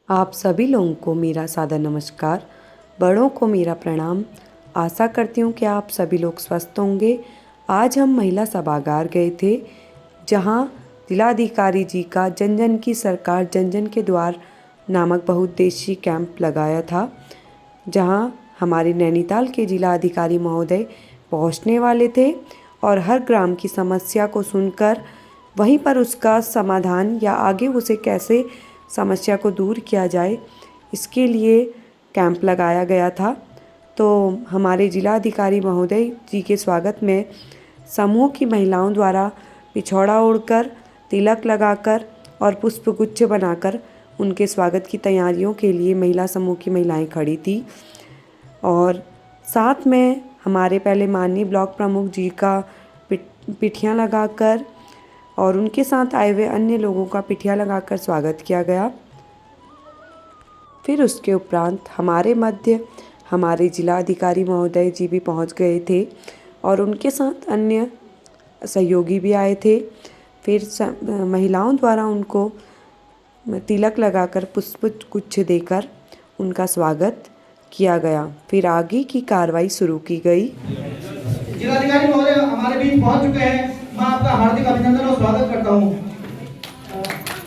आप सभी लोगों को मेरा सादर नमस्कार, बड़ों को मेरा प्रणाम। आशा करती हूँ कि आप सभी लोग स्वस्थ होंगे। आज हम महिला सभागार गए थे, जहाँ जिलाधिकारी जी का जन जन की सरकार जन जन के द्वार नामक बहुउद्देशीय कैंप लगाया था, जहाँ हमारे नैनीताल के जिला अधिकारी महोदय पहुँचने वाले थे और हर ग्राम की समस्या को सुनकर वहीं पर उसका समाधान या आगे उसे कैसे समस्या को दूर किया जाए, इसके लिए कैंप लगाया गया था। तो हमारे जिलाधिकारी महोदय जी के स्वागत में समूह की महिलाओं द्वारा पिछौड़ा ओढ़कर, तिलक लगाकर और पुष्पगुच्छ बनाकर उनके स्वागत की तैयारियों के लिए महिला समूह की महिलाएं खड़ी थी। और साथ में हमारे पहले माननीय ब्लॉक प्रमुख जी का पिठियाँ लगाकर और उनके साथ आए हुए अन्य लोगों का पिठियाँ लगाकर स्वागत किया गया। फिर उसके उपरांत हमारे मध्य हमारे जिलाधिकारी महोदय जी भी पहुंच गए थे और उनके साथ अन्य सहयोगी भी आए थे। फिर महिलाओं द्वारा उनको तिलक लगाकर पुष्पगुच्छ देकर उनका स्वागत किया गया। फिर आगे की कार्रवाई शुरू की गई। जिलाधिकारी महोदय हमारे बीच पहुंच चुके हैं। मैं आपका हार्दिक अभिनंदन और स्वागत करता हूं।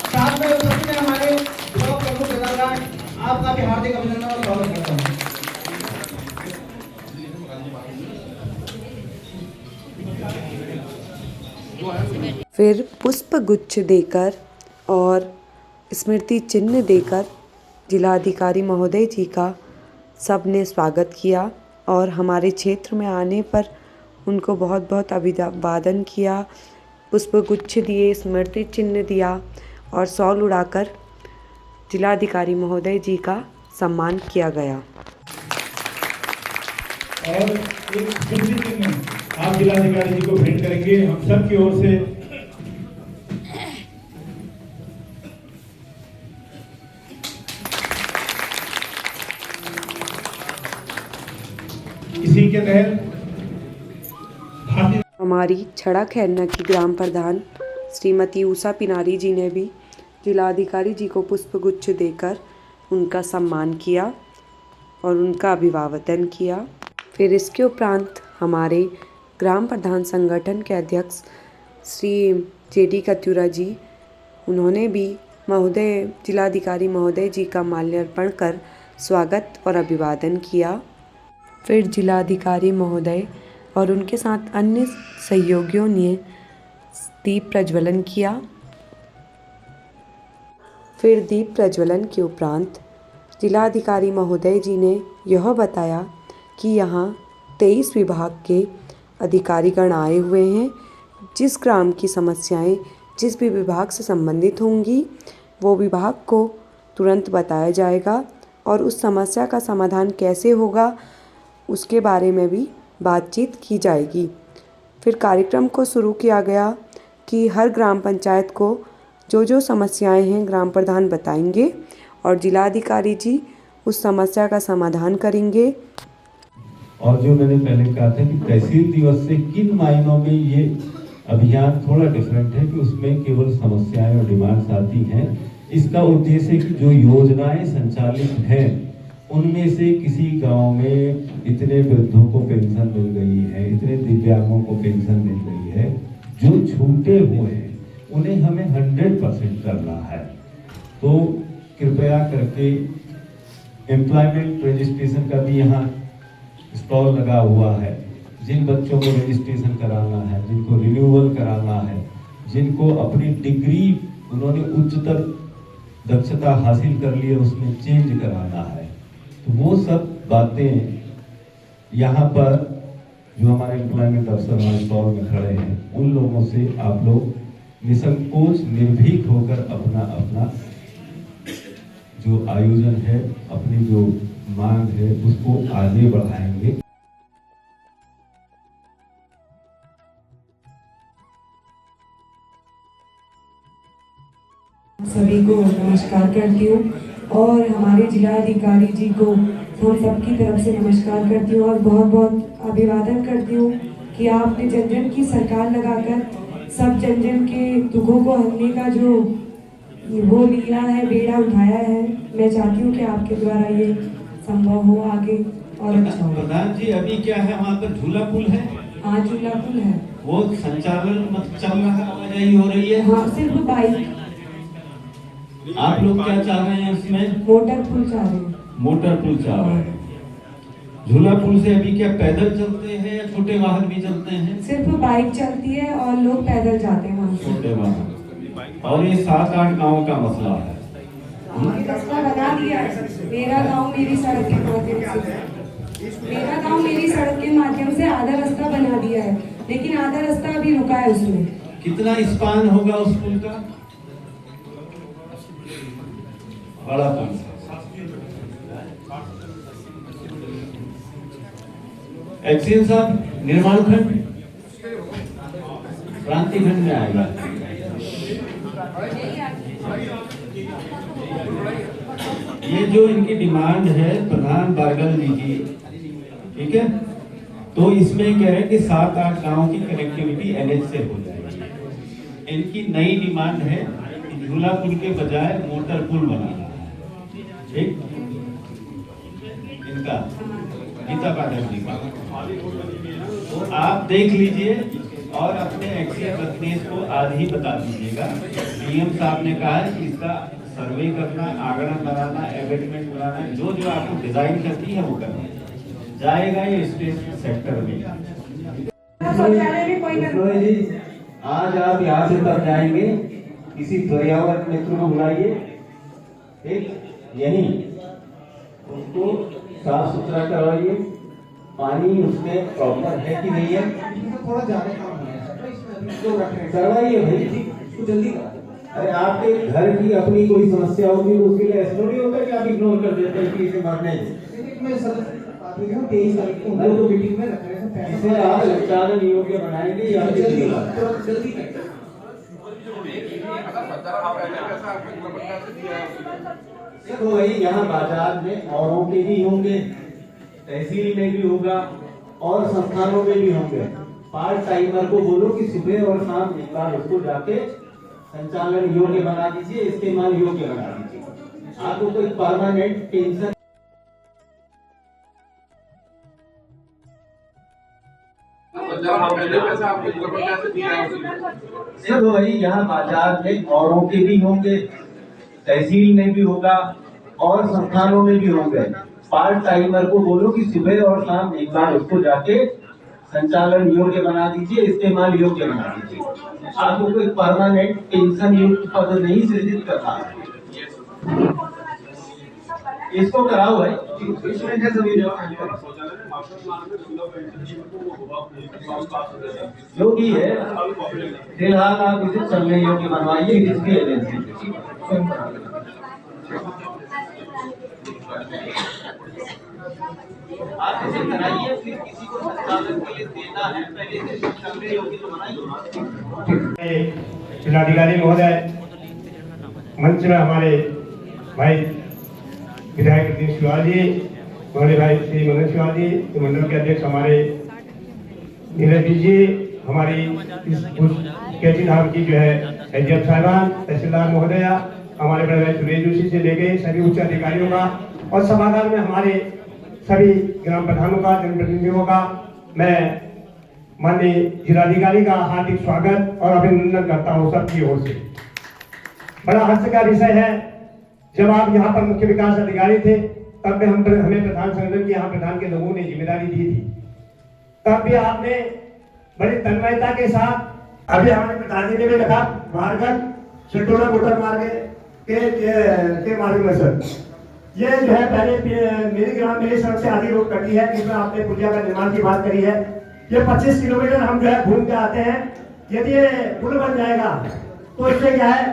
साथ में उपस्थित हमारे ब्लॉक प्रमुख जिलाधिकारी, आपका भी हार्दिक अभिनंदन और स्वागत करता हूं। फिर पुष्पगुच्छ देकर और स्मृति चिन्ह देकर जिलाधिकारी महोदय जी का सबने स्वागत किया और हमारे क्षेत्र में आने पर उनको बहुत बहुत अभिवादन किया, पुष्पगुच्छ दिए, स्मृति चिन्ह दिया और शॉल उड़ाकर जिलाधिकारी महोदय जी का सम्मान किया गया। और एक स्मृति चिन्ह आप जिलाधिकारी जी को भेंट करेंगे हम सब की ओर से। इसी के तहत हमारी छड़ा खैरना की ग्राम प्रधान श्रीमती उषा पिनारी जी ने भी जिलाधिकारी जी को पुष्पगुच्छ देकर उनका सम्मान किया और उनका अभिवादन किया। फिर इसके उपरांत हमारे ग्राम प्रधान संगठन के अध्यक्ष श्री जेडी कत्यूरा जी, उन्होंने भी जिलाधिकारी महोदय जी का माल्यार्पण कर स्वागत और अभिवादन किया। फिर जिलाधिकारी महोदय और उनके साथ अन्य सहयोगियों ने दीप प्रज्वलन किया। फिर दीप प्रज्वलन के उपरांत जिलाधिकारी महोदय जी ने यह बताया कि यहाँ 23 विभाग के अधिकारीगण आए हुए हैं। जिस ग्राम की समस्याएं जिस भी विभाग से संबंधित होंगी, वो विभाग को तुरंत बताया जाएगा और उस समस्या का समाधान कैसे होगा उसके बारे में भी बातचीत की जाएगी। फिर कार्यक्रम को शुरू किया गया कि हर ग्राम पंचायत को जो जो समस्याएं हैं ग्राम प्रधान बताएंगे और जिलाधिकारी जी उस समस्या का समाधान करेंगे। और जो मैंने पहले कहा था कि तहसील दिवस से किन मायनों में ये अभियान थोड़ा डिफरेंट है कि उसमें केवल समस्याएं और डिमांड्स आती हैं। इसका उद्देश्य है कि जो योजनाएं संचालित हैं उनमें से किसी गांव में इतने वृद्धों को पेंशन मिल गई है, इतने दिव्यांगों को पेंशन मिल गई है, जो छूटे हुए हैं उन्हें हमें 100% करना है। तो कृपया करके एम्प्लॉयमेंट रजिस्ट्रेशन का भी यहाँ स्टॉल लगा हुआ है। जिन बच्चों को रजिस्ट्रेशन कराना है, जिनको रिन्यूअल कराना है, जिनको अपनी डिग्री उन्होंने उच्चतर दक्षता हासिल कर ली है उसमें चेंज कराना है, तो वो सब बातें यहाँ पर जो हमारे एम्प्लॉयमेंट अफसर हमारे स्टॉल में खड़े हैं उन लोगों से आप लोग निसंकोच निर्भीक होकर अपना अपना जो आयोजन है, अपनी जो मांग है उसको आगे बढ़ाएंगे। सभी को नमस्कार करती हूँ और हमारे जिलाधिकारी जी को हम सबकी तरफ से नमस्कार करती हूँ और बहुत बहुत अभिवादन करती हूँ कि आपने जन जन की सरकार लगाकर सब जन जन के दुखों को हरने का जो वो लीला है, बेड़ा उठाया है। मैं चाहती हूँ कि आपके द्वारा ये संभव हो आगे और अच्छा हो। प्रधान जी, अभी क्या है, वहाँ पर झूला पुल है, हाँ झूला पुल है। वो संचालन मत चल रहा है, आवाजाही हो रही है। हाँ सिर्फ बाइक। आप लोग क्या चाह रहे हैं इसमें? मोटर पुल चाह रहे हैं। मोटर पुल चाह रहे हैं। झूला पुल से अभी क्या पैदल चलते हैं या छोटे वाहन भी चलते हैं? सिर्फ बाइक चलती है और लोग पैदल जाते हैं वहाँ से। छोटे वाहन। और ये 7-8 गाँव का मसला है। रास्ता बना दिया है। मेरा गांव मेरी सड़क के माध्यम से, मेरा गांव मेरी सड़क के माध्यम से आधा रास्ता बना दिया है, लेकिन आधा रास्ता अभी रुका है उसमें। कितना स्पान होगा उस पुल का? बड़ा पुल। एक्सीन साहब, निर्माण खंड क्रांति खंड में आएगा। ये जो इनकी डिमांड है प्रधान बारगल जी की, ठीक है, तो इसमें कह रहे हैं कि 7-8 गांव की कनेक्टिविटी एनएच से हो जाएगी। इनकी नई डिमांड है कि झूला पुल के बजाय मोटर पुल बनाना है। ठीक, इनका गीता पाठक जी का, तो आप देख लीजिए और अपने एक्सीएन रत्नेश को आज ही बता दीजिएगा। डीएम साहब ने कहा है कि इसका सर्वे करना, आगरण बनाना, एबेटमेंट बनाना, जो जो आपको डिजाइन करती है वो करना जाएगा ये स्पेस सेक्टर में। जी, आज आप यहाँ से तब जाएंगे, किसी पर्यावरण मित्र को बुलाइए, ठीक, यही उसको साफ सुथरा करवाइए, पानी उसमें प्रॉपर है कि नहीं है, थोड़ा ज्यादा काम है करवाइए भाई, उसको जल्दी करा। अरे आपके घर की अपनी कोई समस्या होगी तो उसके लिए ऐसा नहीं होता कि आप इग्नोर कर देते हैं कि इसे मारने मैं सर 23 तारीख को वो तो मीटिंग में रख रहे हैं। इसे आप संचालन योग्य बनाएंगे या जल्दी तो वही यहाँ बाजार में औरों के भी होंगे, तहसील में भी होगा और संस्थानों में भी होंगे। पार्ट टाइमर को बोलो कि सुबह और शाम एक बार उसको जाके संचालन योग्य बना दीजिए, इस्तेमाल योग्य बना दीजिए। आपको कोई परमानेंट टेंशन तो वही यहाँ बाजार में औरों के भी होंगे, तहसील में भी होगा और संस्थानों में भी होंगे। पार्ट टाइमर को बोलो कि सुबह और शाम एक बार उसको जाके संचालन योग्य बना दीजिए, इस्तेमाल योग्य बना दीजिए। आपको कोई परमानेंट पेंशन युक्त पद नहीं सृजित करना है। इसको कराओ भाई, जो भी है फिलहाल आप इसे चलने योग्य बनवाइए किसकी एजेंसी आप इसे कराइए, फिर किसी को संचालन के लिए देना है पहले से चलने योग्य तो बनाइए। जिलाधिकारी महोदय, मंच में हमारे भाई विधायक रत्नेश शिवाल जी, हमारे भाई श्री मदन शिवाल जी, मंडल के अध्यक्ष हमारे नीरज जी, हमारी इस कैची धाम की जो है एजीएफ साहिबान, तहसीलदार महोदया, हमारे बड़े भाई सुरेश जोशी से लेके सभी उच्च अधिकारियों का और सभागार में हमारे सभी ग्राम प्रधानों का, जनप्रतिनिधियों का मैं माननीय जिलाधिकारी का हार्दिक स्वागत और अभिनंदन करता हूँ सबकी ओर से। बड़ा हर्ष का विषय है, जब आप यहाँ पर मुख्य विकास अधिकारी थे तब हमें प्रधान संगठन की यहाँ प्रधान के लोगों ने जिम्मेदारी दी थी, तब भी आपने बड़ी तन्मयता के साथ, अभी हमारे प्रधान जी ने भी लिखा मार्गन चटोला मोटर मार्ग के मार्ग में सर, ये जो है पहले मेरी ग्राम मेरी सड़क से आधी रोड कटी है, जिसमें आपने पुलिया का निर्माण की बात करी है। ये 25 किलोमीटर हम जो है घूम के आते हैं। यदि ये पुल बन जाएगा तो इससे क्या है,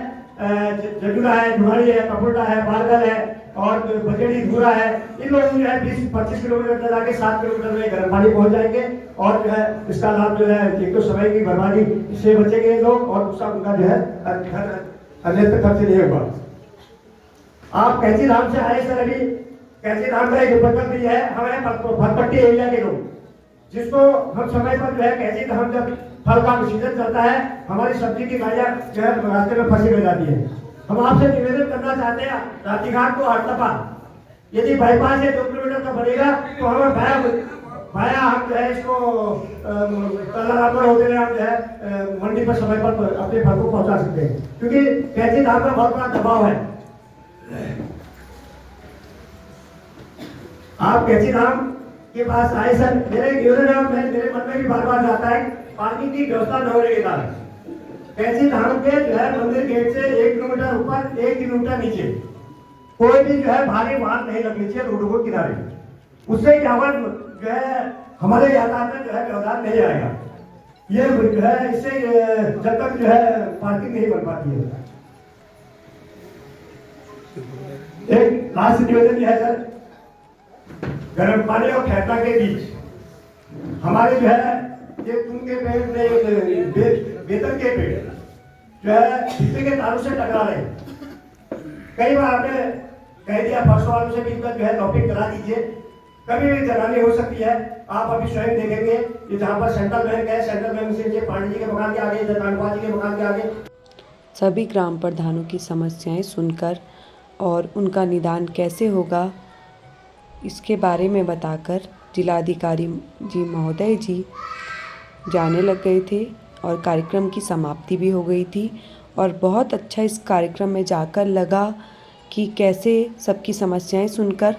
जजुरा है, धुमाड़ी है, कपुर्टा है, बारगल है और बजेड़ी धूरा है, इन लोगों जो है 20-25 किलोमीटर तक जाके 7 किलोमीटर में गर्म पानी पहुंच जाएंगे और जो है इसका लाभ जो है एक तो समय की बर्बादी से बचेंगे लोग और दूसरा उनका जो है अन्यत्र खर्च नहीं होगा। आप कैची धाम से आए सर, अभी कैची धाम का एक उपक्रम भी है, हमें फलपट्टी एरिया के लोग जिसको हम समय पर जो है कैची धाम जब फल का सीजन चलता है, हमारी सब्जी की गाड़ियां जो है रास्ते में फंसी रह जाती है, हम आपसे निवेदन करना चाहते हैं रातीघाट को हरतपा यदि बाईपास है 2 किलोमीटर का बनेगा तो हमें भाया हम जो है इसको होते हुए हम जो है मंडी पर समय पर अपने फल को पहुंचा सकते हैं, क्योंकि कैंची धाम का बहुत बड़ा दबाव है। आप कैंची धाम के पास आए सर, मेरे निवेदन है, मेरे मन में भी बार बार आता है पार्किंग की व्यवस्था न होने के कारण कैंची धाम के जो है मंदिर गेट से 1 किलोमीटर ऊपर 1 किलोमीटर नीचे कोई भी जो है भारी वाहन नहीं लगनी चाहिए रोडों के किनारे। उससे क्या हुआ जो है हमारे यातायात में जो है व्यवधान नहीं आएगा। ये जो है इससे जब तक जो है पार्किंग नहीं बन पाती है। एक लास्ट निवेदन है सर, गर्म पानी और खेता के बीच हमारे जो है ये तुम के पेड़ वेतन के पेड़ जो है बिजली के तारों से टकरा रहे हैं। कई बार आपने कह दिया परसों वालों से भी जो है टॉपिक करा दीजिए, कभी भी जलानी हो सकती है। आप अभी स्वयं देखेंगे ये जहाँ पर सेंट्रल बैंक है, सेंट्रल बैंक से पांडे जी के मकान के आगे, तानवा जी के मकान के आगे। सभी ग्राम प्रधानों की समस्याएं सुनकर और उनका निदान कैसे होगा इसके बारे में बताकर जिलाधिकारी जी महोदय जी जाने लग गए थे और कार्यक्रम की समाप्ति भी हो गई थी। और बहुत अच्छा इस कार्यक्रम में जाकर लगा कि कैसे सबकी समस्याएं सुनकर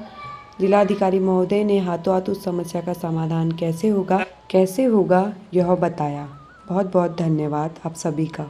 जिलाधिकारी महोदय ने हाथों हाथ उस समस्या का समाधान कैसे होगा यह बताया। बहुत बहुत धन्यवाद आप सभी का।